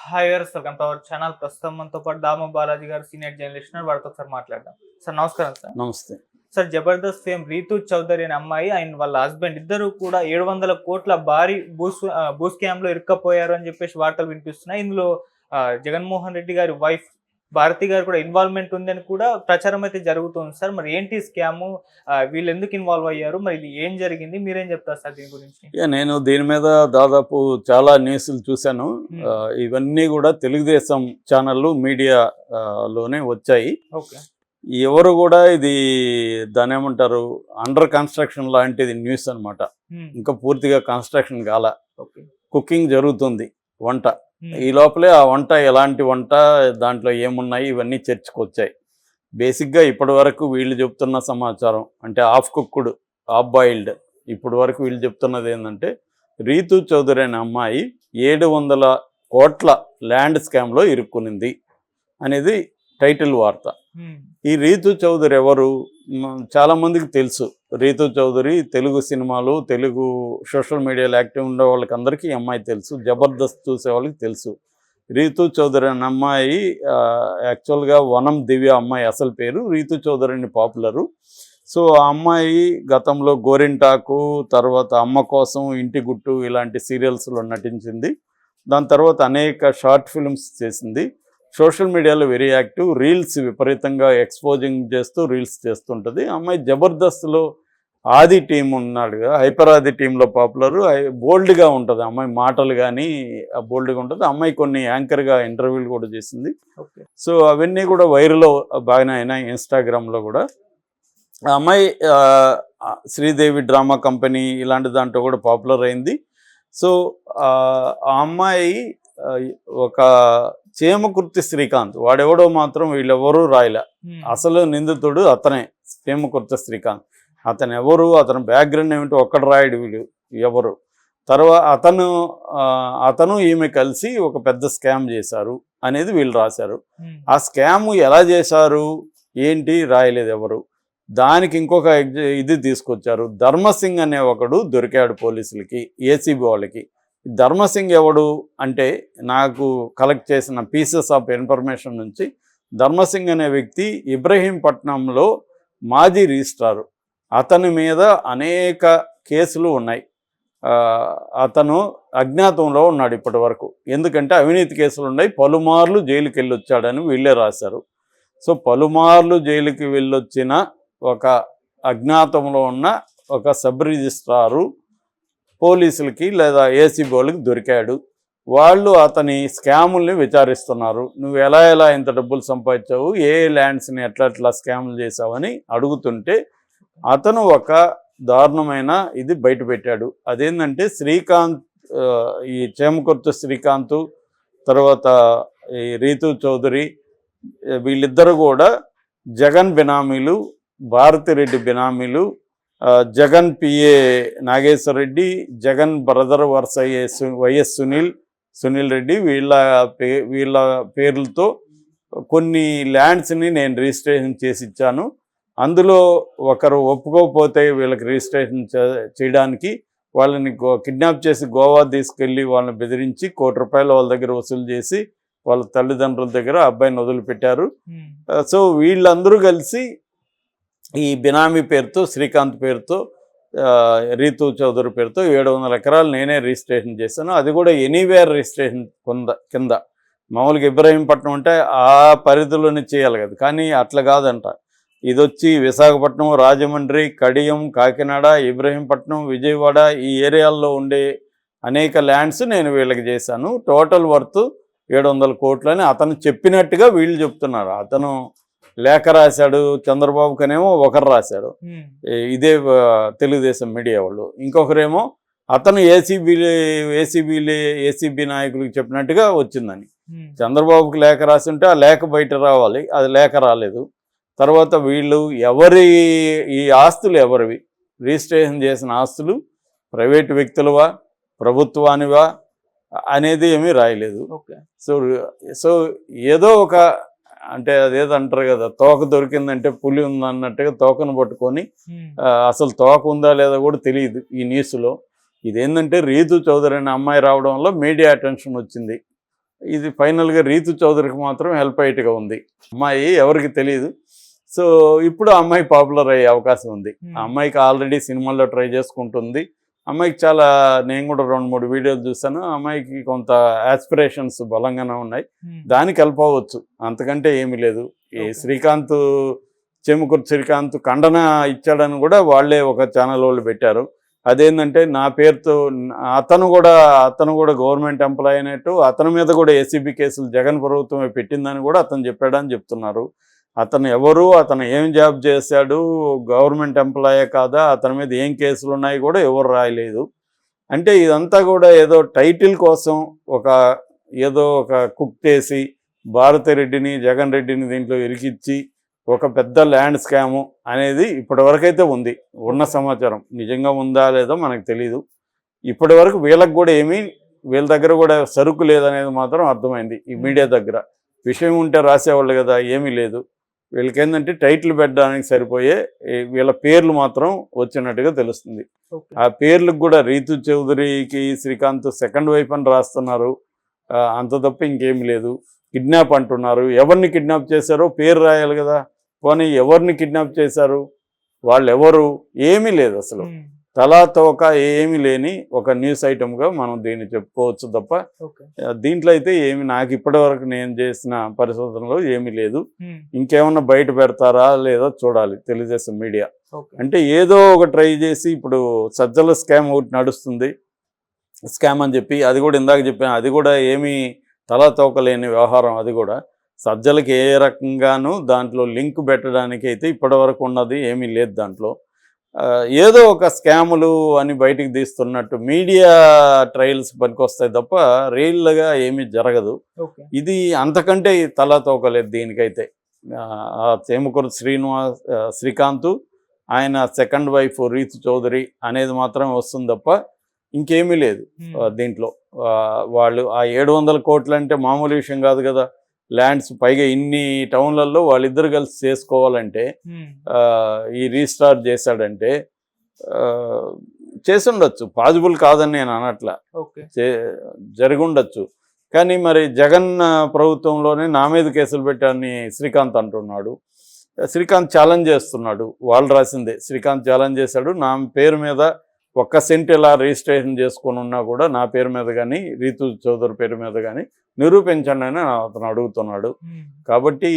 Hi viewers, welcome to our channel. ప్రస్తుతం మనతో పాటు దామ బాలాజీ గారు సీనియర్ జర్నలిస్ట్ ఉన్నారు. వారితో ఒకసారి మాట్లాడదాం. సార్ నమస్కారం సార్. నమస్తే. సార్, జబర్దస్త్ ఫేమ్ రీతూ చౌదరి అనే అమ్మాయి అండ్ వాళ్ళ హస్బెండ్ ఇద్దరు కూడా 700 కోట్ల భారీ భూ స్కామ్ లో ఇరుక్కపోయారు అని చెప్పేసి వార్తలు వినిపిస్తున్నాయి. ఇందులో జగన్మోహన్ రెడ్డి గారి వైఫ్ భారతి గారు కూడా ఇన్వాల్వ్మెంట్ ఉందని కూడా ప్రచారం అయితే జరుగుతుంది సార్. మరి ఏంటి స్కామ్, వీళ్ళు ఎందుకు ఇన్వాల్వ్ అయ్యారు, మరి ఇది ఏం జరిగింది, మీరేం చెప్తారు సార్ దీని గురించి? నేను దీని మీద దాదాపు చాలా న్యూస్లు చూశాను. ఇవన్నీ కూడా తెలుగుదేశం ఛానళ్ళు మీడియాలోనే వచ్చాయి. ఓకే. ఎవరు కూడా ఇది దాని ఏమంటారు, అండర్ కన్స్ట్రక్షన్ లాంటిది న్యూస్ అనమాట. ఇంకా పూర్తిగా కన్స్ట్రక్షన్ కాల, కుకింగ్ జరుగుతుంది, వంట. ఈ లోపలే ఆ వంట ఎలాంటి వంట, దాంట్లో ఏమున్నాయి, ఇవన్నీ చర్చకు వచ్చాయి. బేసిక్గా ఇప్పటి వరకు వీళ్ళు చెప్తున్న సమాచారం అంటే హాఫ్ కుక్డ్, హాఫ్ బాయిల్డ్. ఇప్పటి వరకు వీళ్ళు చెప్తున్నది ఏంటంటే రీతూ చౌదరి అనే అమ్మాయి 700 కోట్ల ల్యాండ్ స్కామ్లో ఇరుక్కునింది అనేది టైటిల్ వార్త. ఈ రీతూ చౌదరి ఎవరు చాలామందికి తెలుసు. రీతూ చౌదరి తెలుగు సినిమాలు, తెలుగు సోషల్ మీడియాలో యాక్టివ్ ఉండే వాళ్ళకి అందరికీ ఈ అమ్మాయి తెలుసు. జబర్దస్త్ చూసే వాళ్ళకి తెలుసు. రీతూ చౌదరి అనే అమ్మాయి యాక్చువల్గా వనం దివ్య అమ్మాయి అసలు పేరు. రీతూ చౌదరి అని పాపులరు. సో ఆ అమ్మాయి గతంలో గోరింటాకు, తర్వాత అమ్మ కోసం, ఇంటి గుట్టు ఇలాంటి సీరియల్స్లో నటించింది. దాని తర్వాత అనేక షార్ట్ ఫిల్మ్స్ చేసింది. సోషల్ మీడియాలో వెరీ యాక్టివ్. రీల్స్ విపరీతంగా ఎక్స్పోజింగ్ చేస్తూ రీల్స్ చేస్తుంటుంది. అమ్మాయి జబర్దస్త్లో ఆది టీం ఉన్నాడుగా, హైపర్ ఆది టీంలో పాపులరు. బోల్డ్గా ఉంటుంది అమ్మాయి, మాటలు కానీ బోల్డ్గా ఉంటుంది. అమ్మాయి కొన్ని యాంకర్గా ఇంటర్వ్యూలు కూడా చేసింది. సో అవన్నీ కూడా వైరల్ బాగానే అయినాయి ఇన్స్టాగ్రామ్లో కూడా. ఆ అమ్మాయి శ్రీదేవి డ్రామా కంపెనీ ఇలాంటి దాంట్లో కూడా పాపులర్ అయింది. సో ఆ అమ్మాయి ఒక చేమకుర్తి శ్రీకాంత్, వాడెవడో మాత్రం వీళ్ళెవరూ రాయలే. అసలు నిందితుడు అతనే, చేమకుర్తి శ్రీకాంత్. అతను ఎవరు, అతని బ్యాక్గ్రౌండ్ ఏమిటో ఒక్కడు రాయడు వీళ్ళు ఎవరు. తర్వాత అతను ఈమె కలిసి ఒక పెద్ద స్కామ్ చేశారు అనేది వీళ్ళు రాశారు. ఆ స్కామ్ ఎలా చేశారు ఏంటి రాయలేదు ఎవరు. దానికి ఇంకొక ఇది తీసుకొచ్చారు. ధర్మసింగ్ అనే ఒకడు దొరికాడు పోలీసులకి, ఏసీబీ వాళ్ళకి. ధర్మసింగ్ ఎవడు అంటే, నాకు కలెక్ట్ చేసిన పీసెస్ ఆఫ్ ఇన్ఫర్మేషన్ నుంచి ధర్మసింగ్ అనే వ్యక్తి ఇబ్రహీంపట్నంలో మాజీ రిజిస్ట్రారు. అతని మీద అనేక కేసులు ఉన్నాయి. అతను అజ్ఞాతంలో ఉన్నాడు ఇప్పటి వరకు. ఎందుకంటే అవినీతి కేసులు ఉన్నాయి. పలుమార్లు జైలుకి వెళ్ళి వచ్చాడని వీళ్ళే రాశారు. సో పలుమార్లు జైలుకి వెళ్ళొచ్చిన ఒక అజ్ఞాతంలో ఉన్న ఒక సబ్ రిజిస్ట్రారు పోలీసులకి లేదా ఏసీబీ వాళ్ళకి దొరికాడు. వాళ్ళు అతని స్కాముల్ని విచారిస్తున్నారు. నువ్వు ఎలా ఇంత డబ్బులు సంపాదించావు, ఏ ల్యాండ్స్ని ఎట్లా స్కాములు చేసావని అడుగుతుంటే అతను ఒక దారుణమైన ఇది బయట పెట్టాడు. అదేంటంటే శ్రీకాంత్, ఈ చేమకుర్తి శ్రీకాంత్, తర్వాత ఈ రీతూ చౌదరి, వీళ్ళిద్దరు కూడా జగన్ బినామీలు, భారతిరెడ్డి బినామీలు. జగన్ పిఏ నాగేశ్వర రెడ్డి, జగన్ బ్రదర్ వరుస వైఎస్ సునీల్ రెడ్డి, వీళ్ళ పేర్లతో కొన్ని ల్యాండ్స్ని నేను రిజిస్ట్రేషన్ చేసి ఇచ్చాను. అందులో ఒకరు ఒప్పుకోకపోతే వీళ్ళకి రిజిస్ట్రేషన్ చేయడానికి వాళ్ళని కిడ్నాప్ చేసి గోవా తీసుకెళ్ళి వాళ్ళని బెదిరించి ₹1 కోటి వాళ్ళ దగ్గర వసూలు చేసి వాళ్ళ తల్లిదండ్రుల దగ్గర అబ్బాయిని వదిలిపెట్టారు. సో వీళ్ళందరూ కలిసి ఈ బినామీ పేరుతో, శ్రీకాంత్ పేరుతో, రీతూ చౌదరి పేరుతో 700 ఎకరాలు నేనే రిజిస్ట్రేషన్ చేశాను. అది కూడా ఎనీవేర్ రిజిస్ట్రేషన్ కింద. మామూలుగా ఇబ్రహీంపట్నం అంటే ఆ పరిధిలోనే చేయాలి కదా, కానీ అట్లా కాదంట. ఇది వచ్చి విశాఖపట్నం, రాజమండ్రి, కడియం, కాకినాడ, ఇబ్రహీంపట్నం, విజయవాడ ఈ ఏరియాల్లో ఉండే అనేక ల్యాండ్స్ నేను వీళ్ళకి చేశాను. టోటల్ వర్త్ 700 కోట్లు అని అతను చెప్పినట్టుగా వీళ్ళు చెప్తున్నారు. అతను లేఖ రాశాడు, చంద్రబాబుకనేమో ఒకరు రాశాడు, ఇదే తెలుగుదేశం మీడియా వాళ్ళు. ఇంకొకరేమో అతను ఏసీబీ నాయకులకు చెప్పినట్టుగా వచ్చిందని. చంద్రబాబుకి లేఖ రాసి ఉంటే ఆ లేఖ బయట రావాలి, అది లేఖ రాలేదు. తర్వాత వీళ్ళు ఈ ఆస్తులు ఎవరివి, రిజిస్ట్రేషన్ చేసిన ఆస్తులు ప్రైవేటు వ్యక్తులవా, ప్రభుత్వానివా అనేది ఏమీ రాయలేదు. సో ఏదో ఒక, అంటే అదేదంటారు కదా, తోక దొరికిందంటే పులి ఉందన్నట్టుగా తోకను పట్టుకొని అసలు తోక ఉందా లేదా కూడా తెలియదు ఈ న్యూస్లో. ఇదేంటంటే రీతూ చౌదరి అనే అమ్మాయి రావడం వల్ల మీడియా అటెన్షన్ వచ్చింది. ఇది ఫైనల్గా రీతు చౌదరికి మాత్రం హెల్ప్ అయ్యేట్టుగా ఉంది. అమ్మాయి ఎవరికి తెలియదు. సో ఇప్పుడు ఆ అమ్మాయి పాపులర్ అయ్యే అవకాశం ఉంది. ఆ అమ్మాయికి ఆల్రెడీ సినిమాల్లో ట్రై చేసుకుంటుంది. అమ్మాయికి చాలా, నేను కూడా 2-3 వీడియోలు చూసాను. అమ్మాయికి కొంత ఆస్పిరేషన్స్ బలంగానే ఉన్నాయి. దానికి హెల్ప్ అవ్వచ్చు, అంతకంటే ఏమీ లేదు. ఈ శ్రీకాంత్, చెముకుర్తి శ్రీకాంత్ ఖండన ఇచ్చాడని కూడా వాళ్ళే ఒక ఛానల్ వాళ్ళు పెట్టారు. అదేంటంటే నా పేరుతో అతను కూడా గవర్నమెంట్ ఎంప్లాయీ అయినట్టు, అతని మీద కూడా ఏసీబీ కేసులు జగన్ ప్రభుత్వమే పెట్టిందని కూడా అతను చెప్పాడని చెప్తున్నారు. అతను ఎవరు, అతను ఏం జాబ్ చేశాడు, గవర్నమెంట్ ఎంప్లాయే కాదా, అతని మీద ఏం కేసులు ఉన్నాయి కూడా ఎవరు రాయలేదు. అంటే ఇదంతా కూడా ఏదో టైటిల్ కోసం ఏదో ఒక కుక్ చేసి భారతిరెడ్డిని, జగన్ రెడ్డిని దీంట్లో ఇరికిచ్చి ఒక పెద్ద ల్యాండ్ స్కాము అనేది ఇప్పటివరకైతే ఉంది. ఉన్న సమాచారం నిజంగా ఉందా లేదో మనకు తెలీదు. ఇప్పటి వరకు వీళ్ళకి కూడా వీళ్ళ దగ్గర కూడా సరుకు లేదనేది మాత్రం అర్థమైంది. ఈ మీడియా దగ్గర విషయం ఉంటే రాసేవాళ్ళు కదా, ఏమీ లేదు. వీళ్ళకి ఏంటంటే టైటిల్ పెట్టడానికి సరిపోయే వీళ్ళ పేర్లు మాత్రం వచ్చినట్టుగా తెలుస్తుంది. ఆ పేర్లకు కూడా రీతు చౌదరికి శ్రీకాంత్ సెకండ్ వైఫ్ అని రాస్తున్నారు, అంత తప్ప ఇంకేమీ లేదు. కిడ్నాప్ అంటున్నారు. ఎవరిని కిడ్నాప్ చేశారో పేరు రాయాలి కదా. పోనీ ఎవరిని కిడ్నాప్ చేశారు, వాళ్ళు ఎవరు, ఏమీ లేదు అసలు. తలా తోక ఏమీ లేని ఒక న్యూస్ ఐటమ్గా మనం దీన్ని చెప్పుకోవచ్చు తప్ప దీంట్లో అయితే నాకు ఇప్పటి వరకు నేను చేసిన పరిశోధనలో ఏమీ లేదు. ఇంకేమన్నా బయట పెడతారా లేదా చూడాలి తెలుగుదేశం మీడియా. అంటే ఏదో ఒక ట్రై చేసి, ఇప్పుడు సజ్జల స్కామ్ ఒకటి నడుస్తుంది, స్కామ్ అని చెప్పి, అది కూడా ఇందాక చెప్పాను, అది కూడా ఏమీ తలా తోకలేని వ్యవహారం. అది కూడా సజ్జలకి ఏ రకంగానూ దాంట్లో లింక్ పెట్టడానికి అయితే ఇప్పటి వరకు ఉన్నది ఏమీ లేదు. దాంట్లో ఏదో ఒక స్కాములు అని బయటికి తీస్తున్నట్టు మీడియా ట్రయల్స్ పనికొస్తాయి తప్ప రియల్గా ఏమీ జరగదు. ఇది అంతకంటే తలా తోకలేదు దీనికైతే. చెముకుర్తి శ్రీకాంత్, ఆయన సెకండ్ వైఫ్ రీతు చౌదరి అనేది మాత్రమే వస్తుంది తప్ప ఇంకేమీ లేదు దీంట్లో. వాళ్ళు ఆ 700 కోట్లు అంటే మామూలు విషయం కాదు కదా. ల్యాండ్స్ పైగా ఇన్ని టౌన్లలో వాళ్ళిద్దరు కలిసి చేసుకోవాలంటే, ఈ రీస్టార్ట్ చేశాడంటే చేసి ఉండొచ్చు, పాజిబుల్ కాదని నేను అనట్లా, జరిగుండొచ్చు. కానీ మరి జగన్ ప్రభుత్వంలోనే నా మీద కేసులు పెట్టారని శ్రీకాంత్ అంటున్నాడు. శ్రీకాంత్ ఛాలెంజ్ చేస్తున్నాడు, వాళ్ళు రాసిందే. శ్రీకాంత్ ఛాలెంజ్ చేశాడు, నా పేరు మీద 1 సెంట్ ఇలా రిజిస్ట్రేషన్ చేసుకొని ఉన్నా కూడా నా పేరు మీద కానీ రీతు చౌదరి పేరు మీద కానీ నిరూపించండి అని అతను అడుగుతున్నాడు. కాబట్టి